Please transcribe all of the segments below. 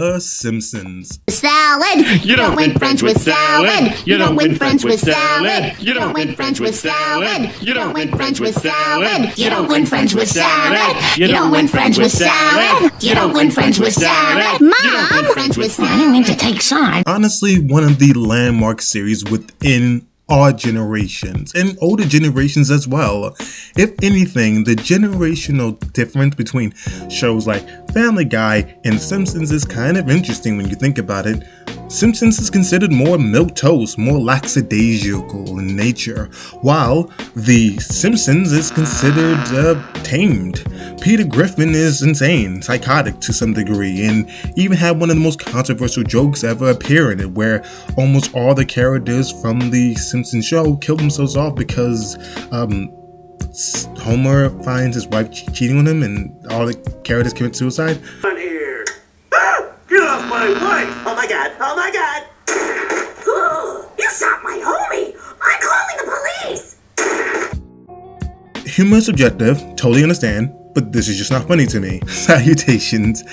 The Simpsons. Salad! You don't win friends with salad! You don't win friends with salad! You don't win friends with salad! You don't win friends with salad! You don't win friends with salad! You don't win friends with salad! You don't win friends with salad! Mom! I didn't mean to take sides. Honestly, one of the landmark series within our generations and older generations as well. If anything, the generational difference between shows like Family Guy and Simpsons is kind of interesting when you think about it. Simpsons is considered more milquetoast, more lackadaisical in nature, while The Simpsons is considered tamed. Peter Griffin is insane, psychotic to some degree, and even had one of the most controversial jokes ever appear in it, where almost all the characters from The Simpsons show kill themselves off because Homer finds his wife cheating on him and all the characters commit suicide. On here. Ah! Get off my wife! Oh my god, oh my god! You shot my homie! I'm calling the police! Humor is subjective, totally understand, but this is just not funny to me. Salutations,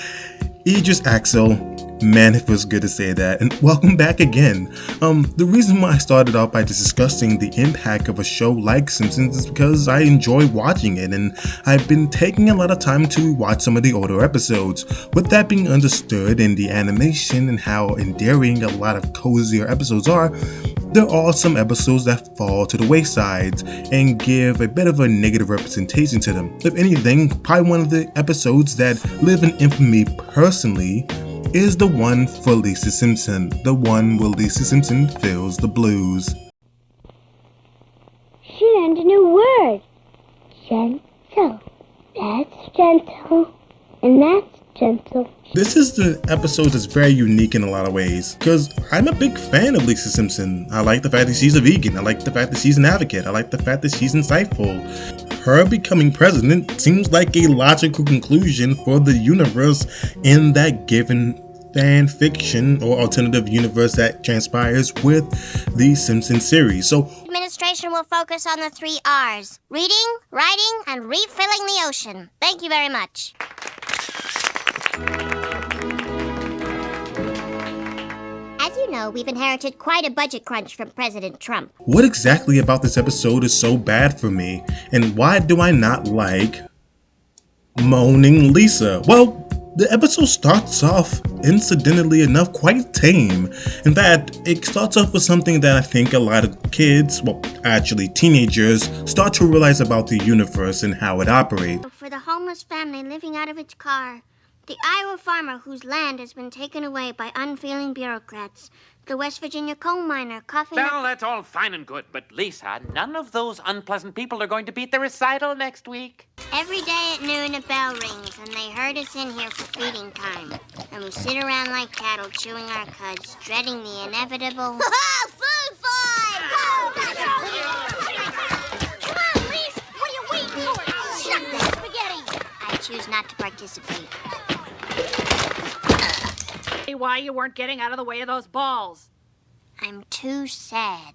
Ageis Axel. Man, it feels good to say that, and welcome back again. The reason why I started off by just discussing the impact of a show like Simpsons is because I enjoy watching it, and I've been taking a lot of time to watch some of the older episodes. With that being understood, and the animation and how endearing a lot of cozier episodes are, there are some episodes that fall to the wayside and give a bit of a negative representation to them. If anything, probably one of the episodes that live in infamy personally is the one for Lisa Simpson, the one where Lisa Simpson feels the blues. She learned a new word. Gentle. That's gentle. And that's gentle. This is the episode that's very unique in a lot of ways, because I'm a big fan of Lisa Simpson. I like the fact that she's a vegan. I like the fact that she's an advocate. I like the fact that she's insightful. Her becoming president seems like a logical conclusion for the universe in that given fan fiction or alternative universe that transpires with the Simpsons series. So, Administration will focus on the 3 R's. Reading, writing, and refilling the ocean. Thank you very much. As you know, we've inherited quite a budget crunch from President Trump. what exactly about this episode is so bad for me? And why do I not like Moaning Lisa? Well, the episode starts off, incidentally enough, quite tame. In fact, it starts off with something that I think a lot of kids, well, actually teenagers, start to realize about the universe and how it operates. For the homeless family living out of its car, the Iowa farmer whose land has been taken away by unfeeling bureaucrats, the West Virginia coal miner coughing... Well, that's all fine and good, but Lisa, none of those unpleasant people are going to be at the recital next week. Every day at noon a bell rings, and they herd us in here for feeding time. And we sit around like cattle chewing our cuds, dreading the inevitable... Food fight! Come on, Lise! What are you waiting for? Chuck that spaghetti! I choose not to participate. Why you weren't getting out of the way of those balls. I'm too sad.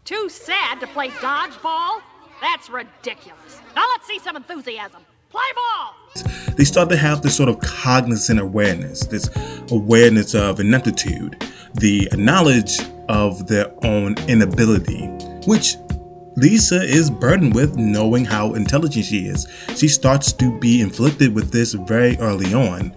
Too sad to play dodgeball? That's ridiculous. Now let's see some enthusiasm. Play ball! They start to have this sort of cognizant awareness, this awareness of ineptitude, the knowledge of their own inability, which Lisa is burdened with, knowing how intelligent she is. She starts to be inflicted with this very early on.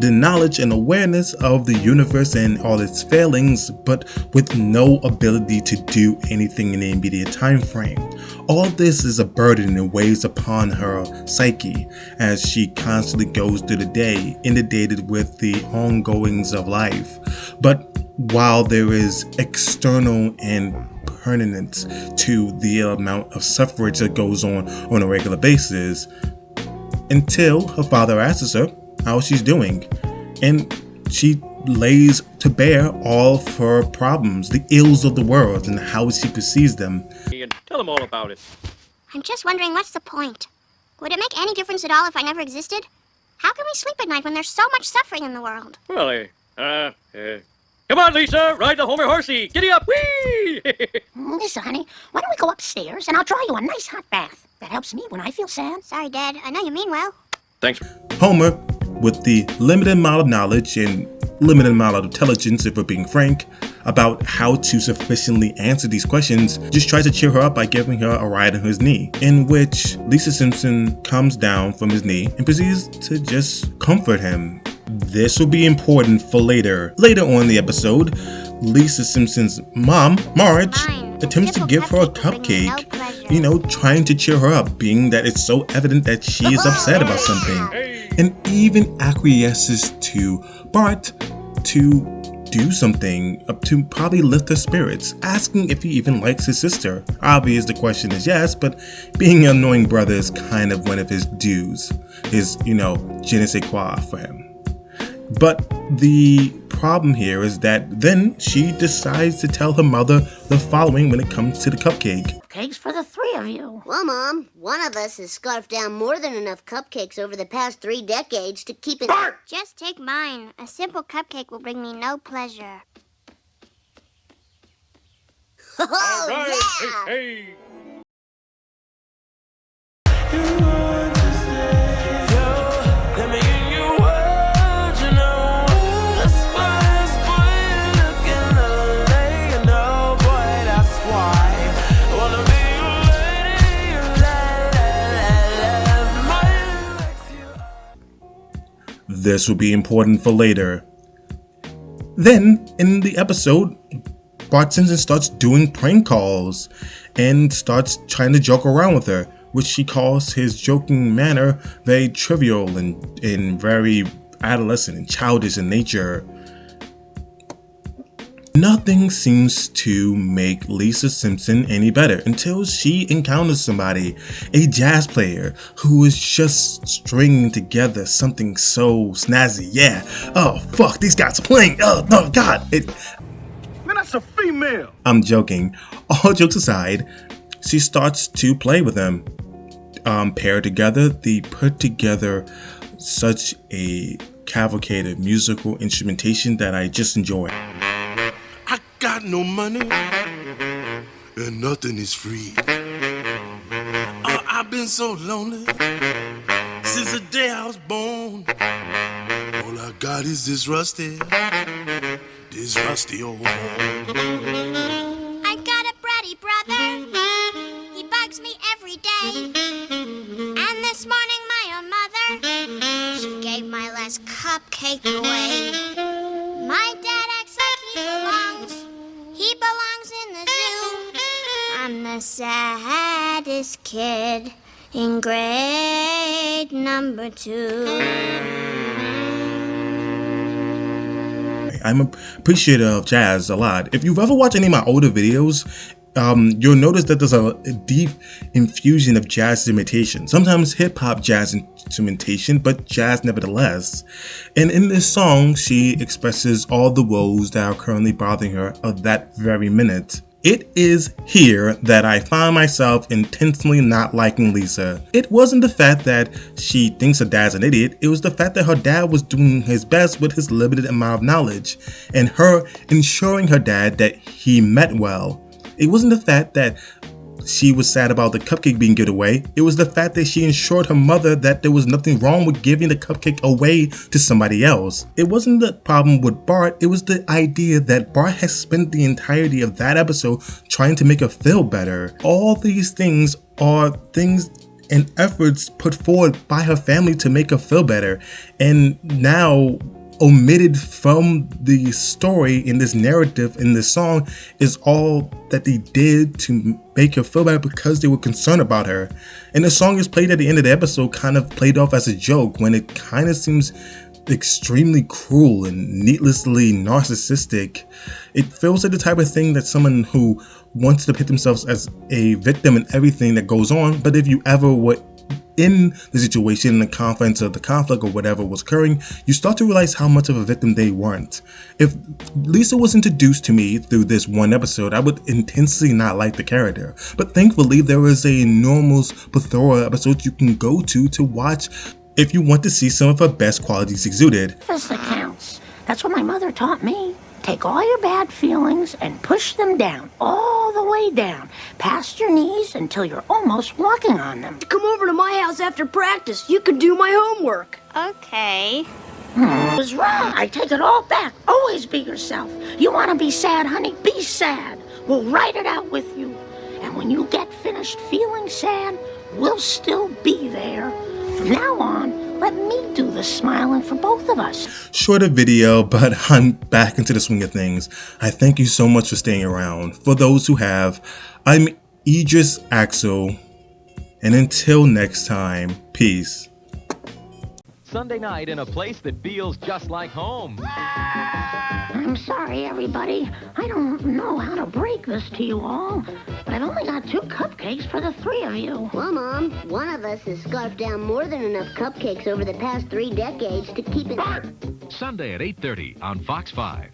The knowledge and awareness of the universe and all its failings, but with no ability to do anything in the immediate time frame. All this is a burden and weighs upon her psyche as she constantly goes through the day, inundated with the ongoings of life. But while there is external and permanence to the amount of suffrage that goes on a regular basis, until her father asks her how she's doing, and she lays to bear all of her problems, the ills of the world, and how she perceives them. And tell them all about it. I'm just wondering, what's the point? Would it make any difference at all if I never existed? How can we sleep at night when there's so much suffering in the world? Well, come on, Lisa, ride the Homer horsey. Giddy up, whee! Listen, honey, why don't we go upstairs and I'll draw you a nice hot bath. That helps me when I feel sad. Sorry, Dad. I know you mean well. Thanks. Homer, with the limited amount of knowledge and limited amount of intelligence, if we're being frank, about how to sufficiently answer these questions, just tries to cheer her up by giving her a ride on his knee, in which Lisa Simpson comes down from his knee and proceeds to just comfort him. This will be important for later. Later on in the episode, Lisa Simpson's mom, Marge, attempts to give her a cupcake, trying to cheer her up, being that it's so evident that she is upset about something, and even acquiesces to Bart to do something to probably lift her spirits, asking if he even likes his sister. Obvious the question is yes, but being an annoying brother is kind of one of his dues, his, je ne sais quoi for him. But the problem here is that then she decides to tell her mother the following when it comes to the cupcake. Cakes for the three of you. Well, Mom, one of us has scarfed down more than enough cupcakes over the past 3 decades to keep it... Bart! Just take mine. A simple cupcake will bring me no pleasure. Oh, All right. yeah! Hey. This will be important for later. Then, in the episode, Bart Simpson starts doing prank calls and starts trying to joke around with her, which she calls his joking manner very trivial and very adolescent and childish in nature. Nothing seems to make Lisa Simpson any better until she encounters somebody, a jazz player, who is just stringing together something so snazzy. Yeah. Oh, fuck, these guys are playing. Oh, no, God. Man, that's a female. I'm joking. All jokes aside, she starts to play with them. Paired together, they put together such a cavalcade of musical instrumentation that I just enjoy. I got no money, and nothing is free. Oh, I've been so lonely since the day I was born. All I got is this rusty old horn. I got a bratty brother. He bugs me every day. And this morning my own mother, she gave my last cupcake away. My dad acts like he belongs in the zoo. I'm the saddest kid in grade number 2. I'm appreciative of jazz a lot. If you've ever watched any of my older videos, you'll notice that there's a deep infusion of jazz imitation. Sometimes hip-hop jazz instrumentation, but jazz nevertheless. And in this song, she expresses all the woes that are currently bothering her at that very minute. It is here that I find myself intentionally not liking Lisa. It wasn't the fact that she thinks her dad's an idiot, it was the fact that her dad was doing his best with his limited amount of knowledge, and her ensuring her dad that he meant well. It wasn't the fact that she was sad about the cupcake being given away. It was the fact that she ensured her mother that there was nothing wrong with giving the cupcake away to somebody else. It wasn't the problem with Bart, it was the idea that Bart has spent the entirety of that episode trying to make her feel better. All these things are things and efforts put forward by her family to make her feel better. And now, omitted from the story in this narrative in this song is all that they did to make her feel better because they were concerned about her. And the song is played at the end of the episode, kind of played off as a joke, when it kind of seems extremely cruel and needlessly narcissistic. It feels like the type of thing that someone who wants to pit themselves as a victim in everything that goes on, but if you ever were in the situation, in the confidence of the conflict or whatever was occurring, you start to realize how much of a victim they weren't. If Lisa was introduced to me through this one episode, I would intensely not like the character. But thankfully, there is a enormous plethora of episodes you can go to watch if you want to see some of her best qualities exuded. This that counts. That's what my mother taught me. Take all your bad feelings and push them down, all the way down, past your knees until you're almost walking on them. Come over to my house after practice. You can do my homework. Okay. Was wrong. I take it all back. Always be yourself. You want to be sad, honey? Be sad. We'll write it out with you. And when you get finished feeling sad, we'll still be there. From now on, let me do the smiling for both of us. Shorter video, but I'm back into the swing of things. I thank you so much for staying around. For those who have, I'm Ageis Axel. And until next time, peace. Sunday night in a place that feels just like home. I'm sorry, everybody. I don't know how to break this to you all, but I've only got 2 cupcakes for the 3 of you. Well, Mom, one of us has scarfed down more than enough cupcakes over the past 3 decades to keep it... Sunday at 8:30 on Fox 5.